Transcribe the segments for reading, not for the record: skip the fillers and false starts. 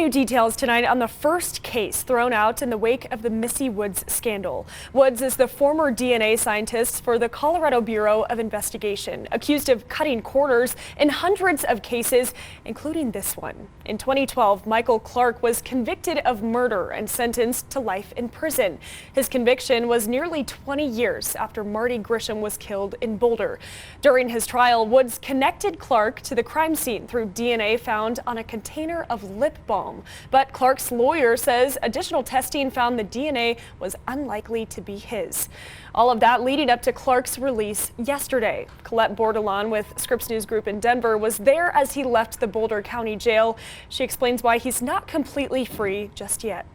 new details tonight on the first case thrown out in the wake of the Missy Woods scandal. Woods is the former DNA scientist for the Colorado Bureau of Investigation, accused of cutting corners in hundreds of cases, including this one. In 2012, Michael Clark was convicted of murder and sentenced to life in prison. His conviction was nearly 20 years after Marty Grisham was killed in Boulder. During his trial, Woods connected Clark to the crime scene through DNA found on a container of lip balm. But Clark's lawyer says additional testing found the DNA was unlikely to be his. All of that leading up to Clark's release yesterday. Colette Bordelon with Scripps News Group in Denver was there as he left the Boulder County Jail. She explains why he's not completely free just yet.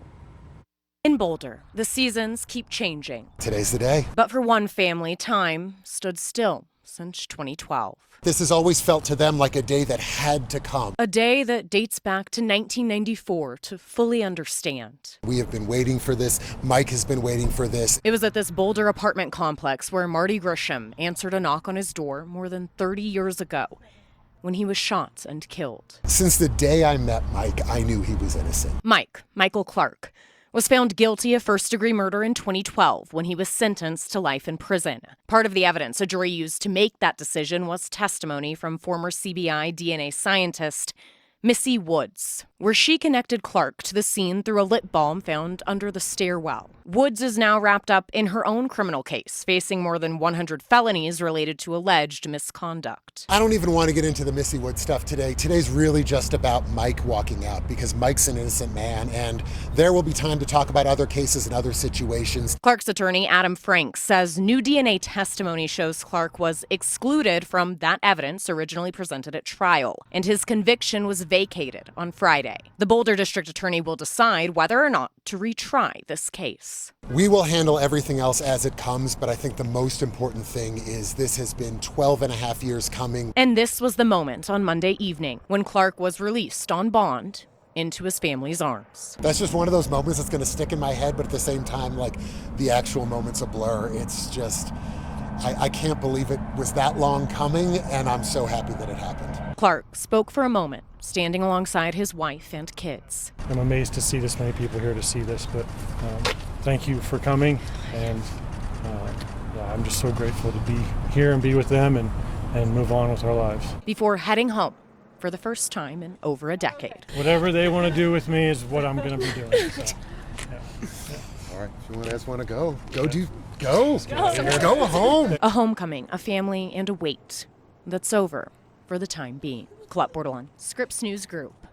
In Boulder, the seasons keep changing. Today's the day. But for one family, time stood still since 2012. This has always felt to them like a day that had to come. A day that dates back to 1994 to fully understand. We have been waiting for this. Mike has been waiting for this. It was at this Boulder apartment complex where Marty Grisham answered a knock on his door more than 30 years ago when he was shot and killed. Since the day I met Mike, I knew he was innocent. Michael Clark, was found guilty of first-degree murder in 2012 when he was sentenced to life in prison. Part of the evidence a jury used to make that decision was testimony from former CBI DNA scientist Missy Woods, where she connected Clark to the scene through a lip balm found under the stairwell. Woods is now wrapped up in her own criminal case, facing more than 100 felonies related to alleged misconduct. I don't even want to get into the Missy Woods stuff today. Today's really just about Mike walking out because Mike's an innocent man, and there will be time to talk about other cases and other situations. Clark's attorney, Adam Frank, says new DNA testimony shows Clark was excluded from that evidence originally presented at trial, and his conviction was vacated on Friday. The Boulder District Attorney will decide whether or not to retry this case. We will handle everything else as it comes, but I think the most important thing is this has been 12 and a half years coming. And this was the moment on Monday evening when Clark was released on bond into his family's arms. That's just one of those moments that's going to stick in my head, but at the same time, like, the actual moment's a blur. It's just, I can't believe it was that long coming, and I'm so happy that it happened. Clark spoke for a moment, standing alongside his wife and kids. I'm amazed to see this many people here to see this, but thank you for coming, and I'm just so grateful to be here and be with them and move on with our lives. Before heading home for the first time in over a decade. Whatever they want to do with me is what I'm going to be doing. So, yeah. All right, if you guys want to go home. A homecoming, a family, and a wait that's over for the time being. Colette Bordelon, Scripps News Group.